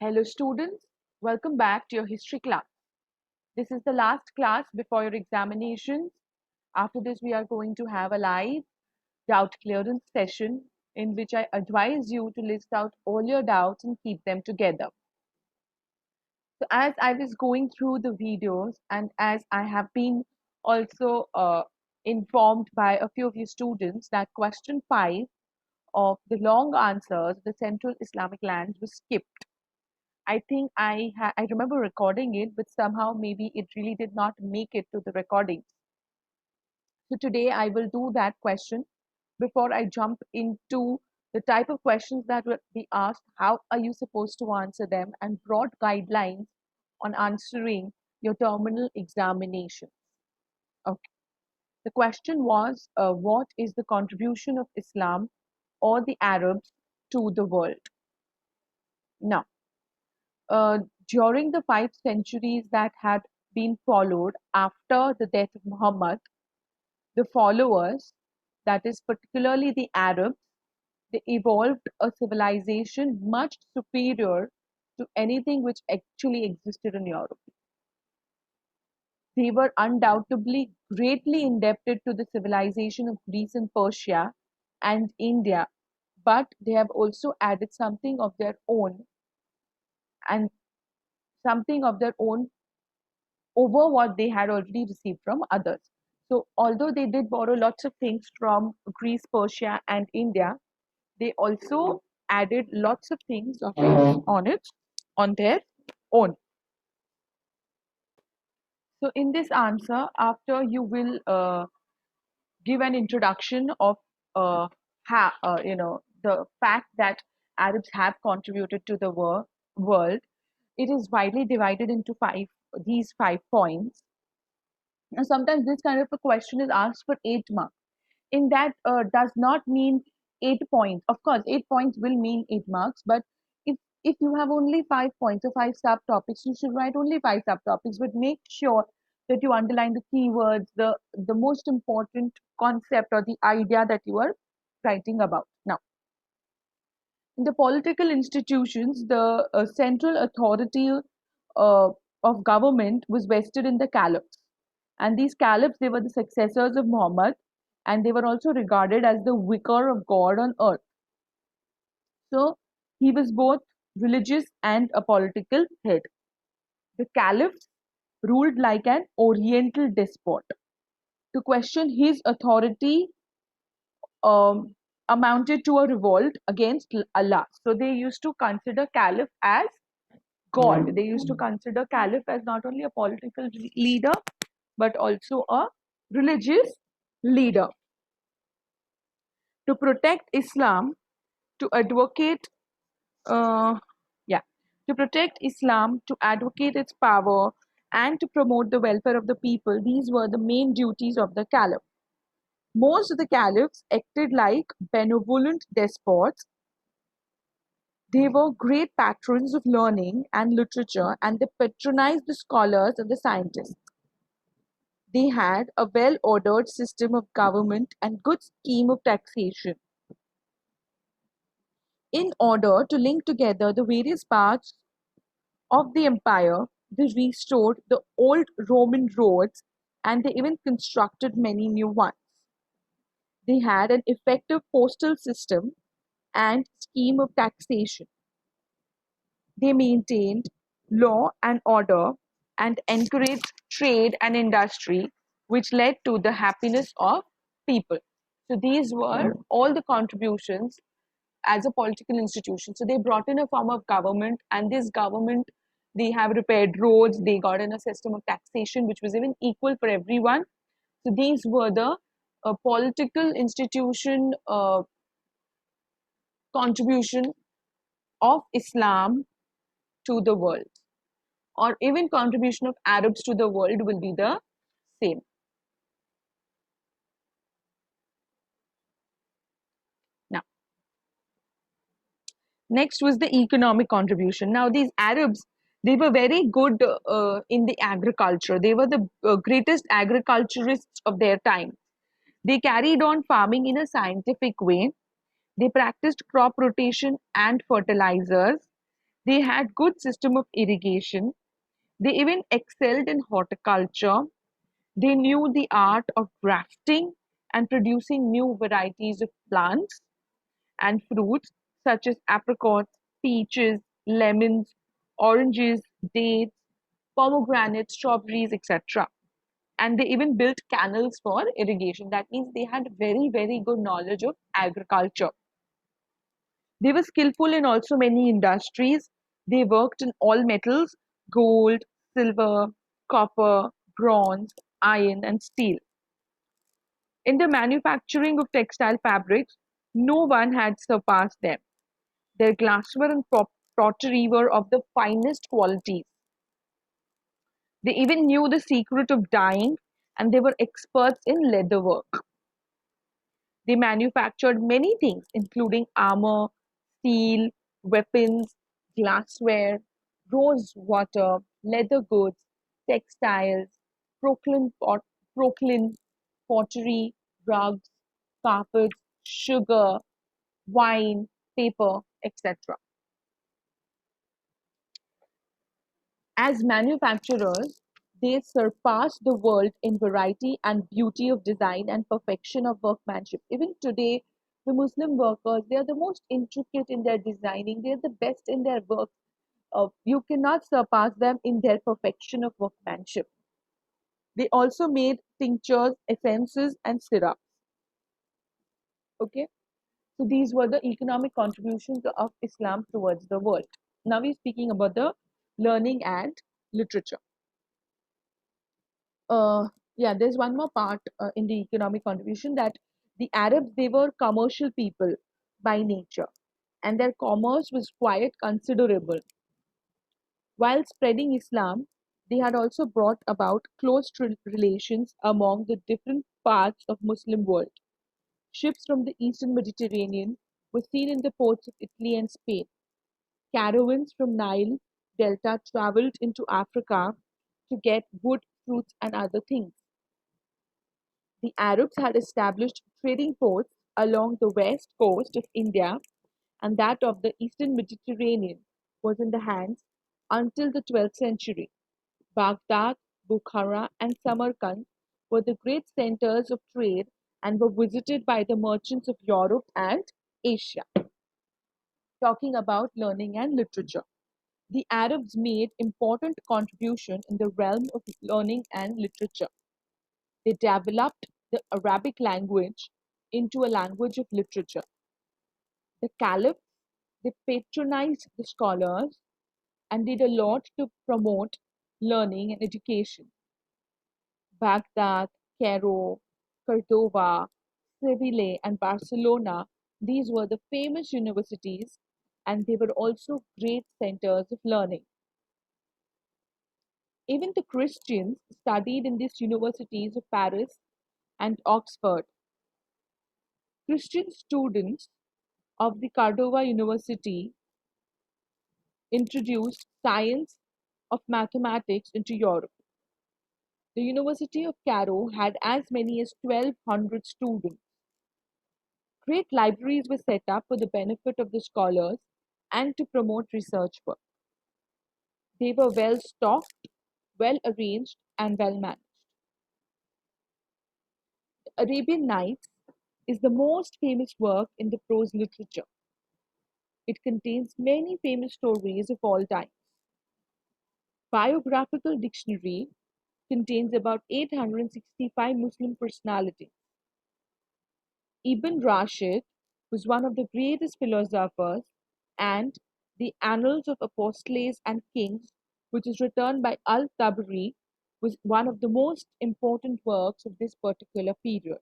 Hello students, welcome back to your history class. This is the last class before your examinations. After this, we are going to have a live doubt clearance session in which I advise you to list out all your doubts and keep them together. So as I was going through the videos and as I have been also informed by a few of you students that question 5 of the long answers, the Central Islamic lands was skipped. I think I remember recording it, but somehow maybe it really did not make it to the recordings. So today I will do that question. Before I jump into the type of questions that will be asked, how are you supposed to answer them, and broad guidelines on answering your terminal examination. Okay. The question was, what is the contribution of Islam or the Arabs to the world? Now, uh, during the 5 centuries that had been followed after the death of Muhammad, the followers, that is particularly the Arabs, they evolved a civilization much superior to anything which actually existed in Europe. They were undoubtedly greatly indebted to the civilization of Greece and Persia and India, but they have also added something of their own and something of their own over what they had already received from others. So, although they did borrow lots of things from Greece, Persia, and India, they also added lots of things of on their own. So, in this answer, after you will give an introduction of the fact that Arabs have contributed to the world. It is widely divided into these 5 points. Now, sometimes this kind of a question is asked for 8 marks. In that does not mean 8 points. Of course, 8 points will mean 8 marks, but if you have only 5 points or 5 subtopics, you should write only 5 subtopics, but make sure that you underline the keywords, the most important concept or the idea that you are writing about. Now, in the political institutions, the central authority uh, of government was vested in the caliphs. And these caliphs, they were the successors of Muhammad, and they were also regarded as the vicar of God on earth. So he was both religious and a political head. The caliphs ruled like an oriental despot. To question his authority um, amounted to a revolt against Allah. So they used to consider caliph as God. They used to consider caliph as not only a political leader but also a religious leader. To protect Islam, to advocate, uh, yeah, to protect Islam, to advocate its power, and to promote the welfare of the people. These were the main duties of the caliph. Most of the caliphs acted like benevolent despots. They were great patrons of learning and literature, and they patronized the scholars and the scientists. They had a well-ordered system of government and good scheme of taxation. In order to link together the various parts of the empire, they restored the old Roman roads and they even constructed many new ones. They had an effective postal system and scheme of taxation. They maintained law and order and encouraged trade and industry, which led to the happiness of people. So these were all the contributions as a political institution. So they brought in a form of government, and this government, they have repaired roads, they got in a system of taxation which was even equal for everyone. So these were the political institution contribution of Islam to the world, or even contribution of Arabs to the world will be the same. Now, next was the economic contribution. Now, these Arabs, they were very good in the agriculture. They were the greatest agriculturists of their time. They carried on farming in a scientific way. They practiced crop rotation and fertilizers. They had good system of irrigation. They even excelled in horticulture. They knew the art of grafting and producing new varieties of plants and fruits such as apricots, peaches, lemons, oranges, dates, pomegranates, strawberries, etc. And they even built canals for irrigation. That means they had very, very good knowledge of agriculture. They were skillful in also many industries. They worked in all metals: gold, silver, copper, bronze, iron, and steel. In the manufacturing of textile fabrics, no one had surpassed them. Their glassware and pottery were of the finest qualities. They even knew the secret of dyeing, and they were experts in leatherwork. They manufactured many things, including armor, steel, weapons, glassware, rose water, leather goods, textiles, Brooklyn, Brooklyn pottery, rugs, carpets, sugar, wine, paper, etc. As manufacturers, they surpass the world in variety and beauty of design and perfection of workmanship. Even today, the Muslim workers, they are the most intricate in their designing, they are the best in their work. You cannot surpass them in their perfection of workmanship. They also made tinctures, essences, and syrups. Okay, so these were the economic contributions of Islam towards the world. Now we're speaking about the learning and literature. uh, yeah, there's one more part in the economic contribution, that the Arabs, they were commercial people by nature, and their commerce was quite considerable. While spreading Islam, they had also brought about close relations among the different parts of Muslim world. Ships from the eastern Mediterranean were seen in the ports of Italy and Spain. Caravans from Nile Delta traveled into Africa to get wood, fruits, and other things. The Arabs had established trading posts along the west coast of India, and that of the eastern Mediterranean was in the hands until the 12th century. Baghdad, Bukhara, and Samarkand were the great centers of trade and were visited by the merchants of Europe and Asia. Talking about learning and literature, the Arabs made important contribution in the realm of learning and literature. They developed the Arabic language into a language of literature. The caliphs, they patronized the scholars and did a lot to promote learning and education. Baghdad, Cairo, Cordova, Seville, and Barcelona, these were the famous universities, and they were also great centers of learning. Even the Christians studied in these universities of Paris and Oxford. Christian students of the Cordova University introduced science of mathematics into Europe. The University of Cairo had as many as 1,200 students. Great libraries were set up for the benefit of the scholars and to promote research work. They were well stocked, well arranged, and well managed. The Arabian Nights is the most famous work in the prose literature. It contains many famous stories of all times. Biographical Dictionary contains about 865 Muslim personalities. Ibn Rashid was one of the greatest philosophers, and the Annals of Apostles and Kings, which is written by Al-Tabari, was one of the most important works of this particular period.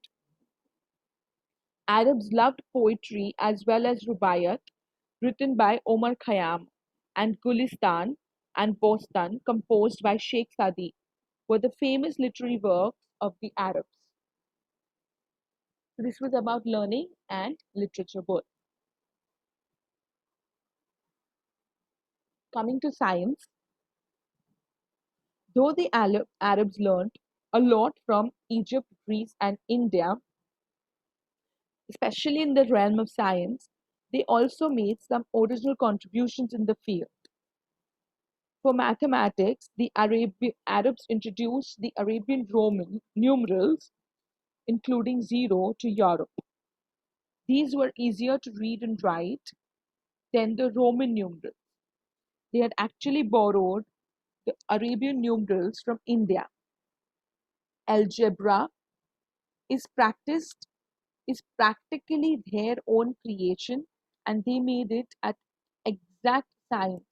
Arabs loved poetry as well as rubaiyat, written by Omar Khayyam, and Gulistan and Bostan, composed by Sheikh Sadi, were the famous literary works of the Arabs. So this was about learning and literature both. Coming to science, though the Arabs learned a lot from Egypt, Greece, and India, especially in the realm of science, they also made some original contributions in the field. For mathematics, the Arabs introduced the Arabian Roman numerals, including zero, to Europe. These were easier to read and write than the Roman numerals. They had actually borrowed the Arabian numerals from India. Algebra is practiced is practically their own creation, and they made it at exact science.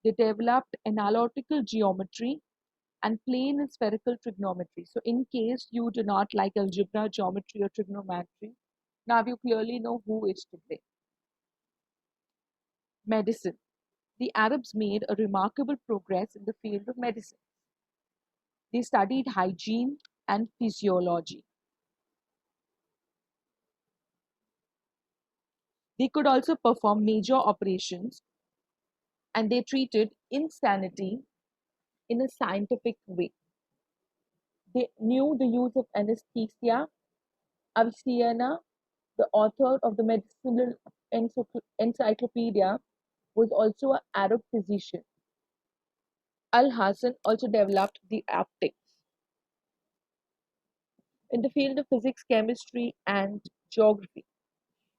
They developed analytical geometry and plane and spherical trigonometry. So, in case you do not like algebra, geometry, or trigonometry, now you clearly know who is to blame. Medicine. The Arabs made a remarkable progress in the field of medicine. They studied hygiene and physiology. They could also perform major operations, and they treated insanity in a scientific way. They knew the use of anesthesia. Avicenna, the author of the Medicinal Encyclopedia, was also an Arab physician. Al-Hasan also developed the optics. In the field of physics, chemistry, and geography.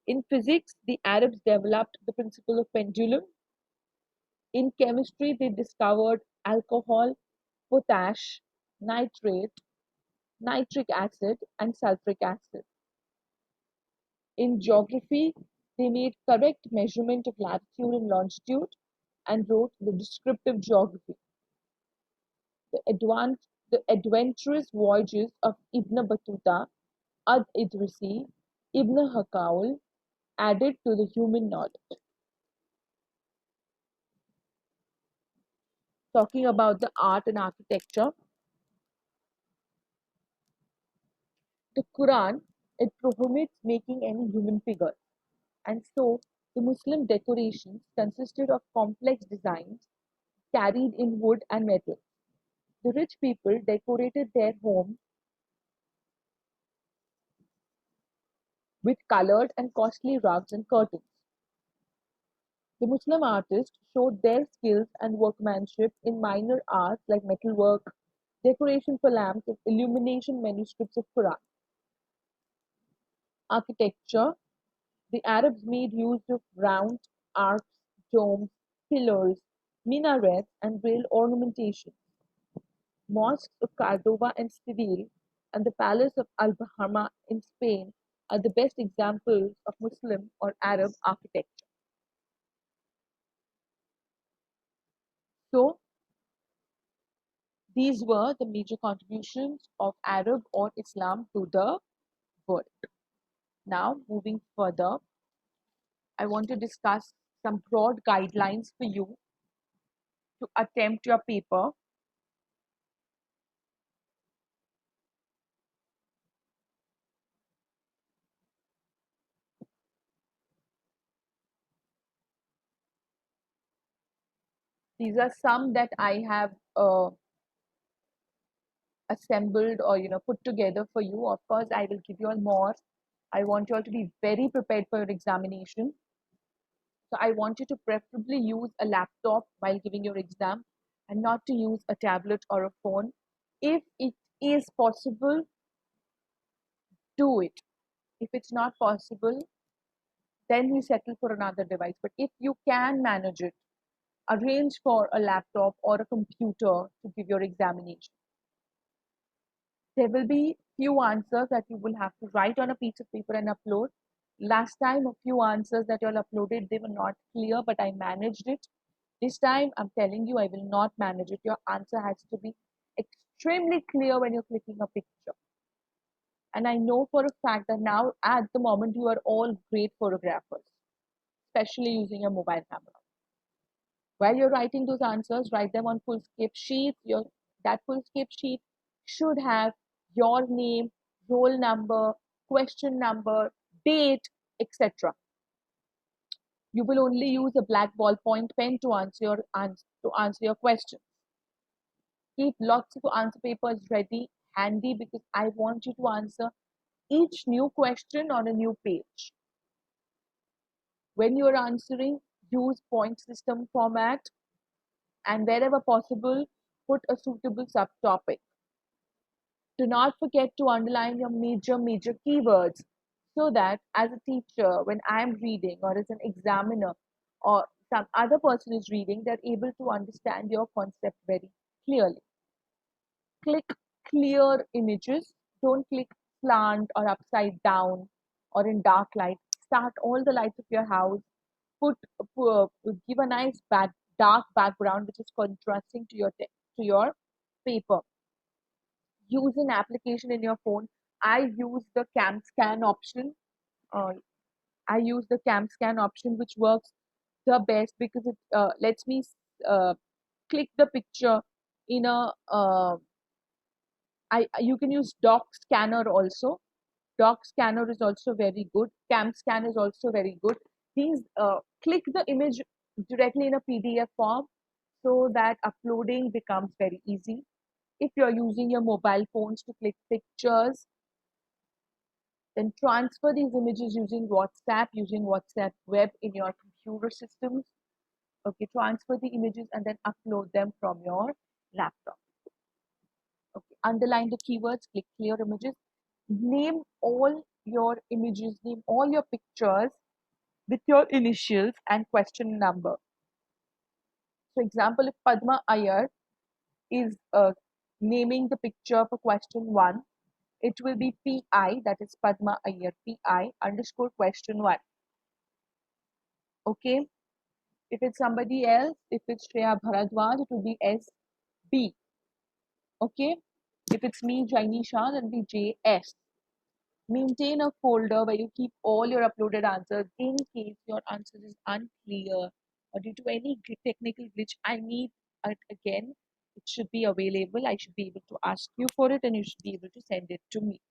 In physics, the Arabs developed the principle of pendulum. In chemistry, they discovered alcohol, potash, nitrate, nitric acid, and sulfuric acid. In geography, they made correct measurement of latitude and longitude and wrote the descriptive geography. The, the adventurous voyages of Ibn Battuta, Ad-Idrisi, Ibn Hakaul added to the human knowledge. Talking about the art and architecture, the Quran, it prohibits making any human figures, and so the Muslim decorations consisted of complex designs carried in wood and metal. The rich people decorated their homes with colored and costly rugs and curtains. The Muslim artists showed their skills and workmanship in minor arts like metalwork, decoration for lamps, and illumination manuscripts of Quran. Architecture. The Arabs made use of round arcs, domes, pillars, minarets, and rail ornamentation. Mosques of Cordova and Seville and the Palace of Alhambra in Spain are the best examples of Muslim or Arab architecture. So, these were the major contributions of Arab or Islam to the world. Now, moving further, I want to discuss some broad guidelines for you to attempt your paper. These are some that I have assembled or put together for you. Of course, I will give you all more. I want you all to be very prepared for your examination. So I want you to preferably use a laptop while giving your exam and not to use a tablet or a phone. If it is possible, do it. If it's not possible, then you settle for another device. But if you can manage it, arrange for a laptop or a computer to give your examination. There will be few answers that you will have to write on a piece of paper and upload. Last time, a few answers that you all uploaded, they were not clear, but I managed it. This time, I'm telling you, I will not manage it. Your answer has to be extremely clear when you're clicking a picture. And I know for a fact that now, at the moment, you are all great photographers, especially using your mobile camera. While you're writing those answers, write them on Fullscape sheets. That Fullscape sheet should have your name, roll number, question number, date, etc. You will only use a black ballpoint pen to answer your questions. Keep lots of answer papers ready, handy, because I want you to answer each new question on a new page. When you are answering, use point system format. and wherever possible, put a suitable subtopic. Do not forget to underline your major keywords so that as a teacher, when I'm reading or as an examiner or some other person is reading, they're able to understand your concept very clearly. Click clear images. Don't click slant or upside down or in dark light. Start all the lights of your house. Put, give a nice dark background which is contrasting to your paper. Use an application in your phone. I use the cam scan option. Uh, I use the cam scan option, which works the best because it lets me uh, click the picture in a. You can use doc scanner also. Doc scanner is also very good. Cam scan is also very good. These click the image directly in a PDF form so that uploading becomes very easy. If you're using your mobile phones to click pictures, then transfer these images using WhatsApp web in your computer systems. Okay, transfer the images and then upload them from your laptop. Okay, underline the keywords, click clear images, name all your images, name all your pictures with your initials and question number. So, example, if Padma Iyer is naming the picture for question 1, it will be PI, that is Padma Iyer, PI underscore question 1. Okay. If it's somebody else, if it's Shreya Bharadwaj, it will be SB. Okay. If it's me, Jaini Shah, then it will be JS. Maintain a folder where you keep all your uploaded answers in case your answer is unclear or due to any technical glitch. I need it again. It should be available. I should be able to ask you for it and you should be able to send it to me.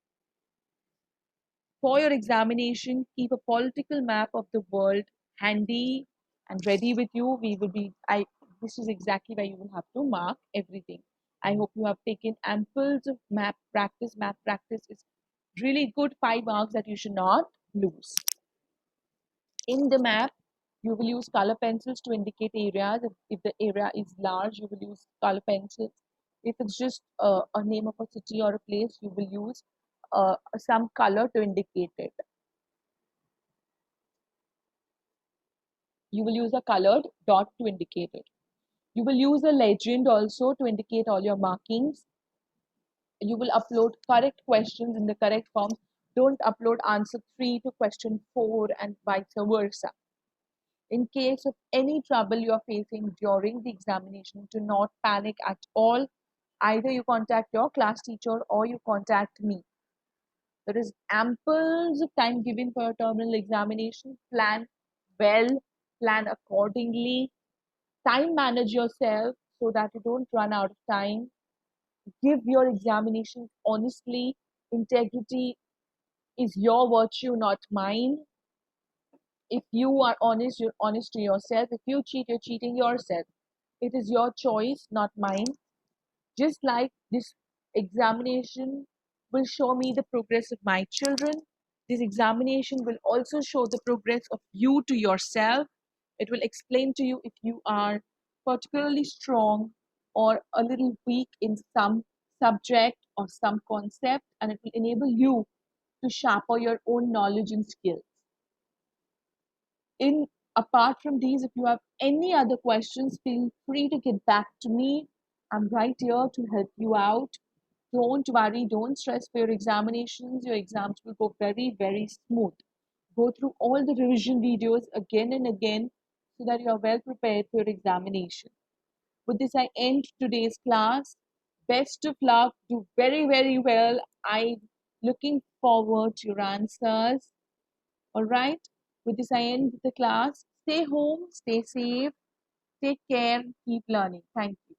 For your examination, keep a political map of the world handy and ready with you. This is exactly where you will have to mark everything. I hope you have taken amples of map practice. Map practice is really good 5 marks that you should not lose. In the map, you will use color pencils to indicate areas. If the area is large, you will use color pencils. If it's just a name of a city or a place, you will use some color to indicate it. You will use a colored dot to indicate it. You will use a legend also to indicate all your markings. You will upload correct questions in the correct form. Don't upload answer 3 to question 4 and vice versa. In case of any trouble you are facing during the examination, do not panic at all. Either you contact your class teacher or you contact me. There is ample of time given for your terminal examination. Plan well, plan accordingly, time manage yourself so that you don't run out of time. Give your examination honestly. Integrity is your virtue, not mine. If you are honest, you're honest to yourself. If you cheat, you're cheating yourself. It is your choice, not mine. Just like this examination will show me the progress of my children, this examination will also show the progress of you to yourself. It will explain to you if you are particularly strong or a little weak in some subject or some concept, and it will enable you to sharpen your own knowledge and skills. In Apart from these, if you have any other questions, feel free to get back to me. I'm right here to help you out. Don't worry, don't stress for your examinations. Your exams will go very smooth. Go through all the revision videos again and again so that you are well prepared for your examination. With this, I end today's class. Best of luck. Do very well. I'm looking forward to your answers. All right. With this, I end the class. Stay home, stay safe, take care, keep learning. Thank you.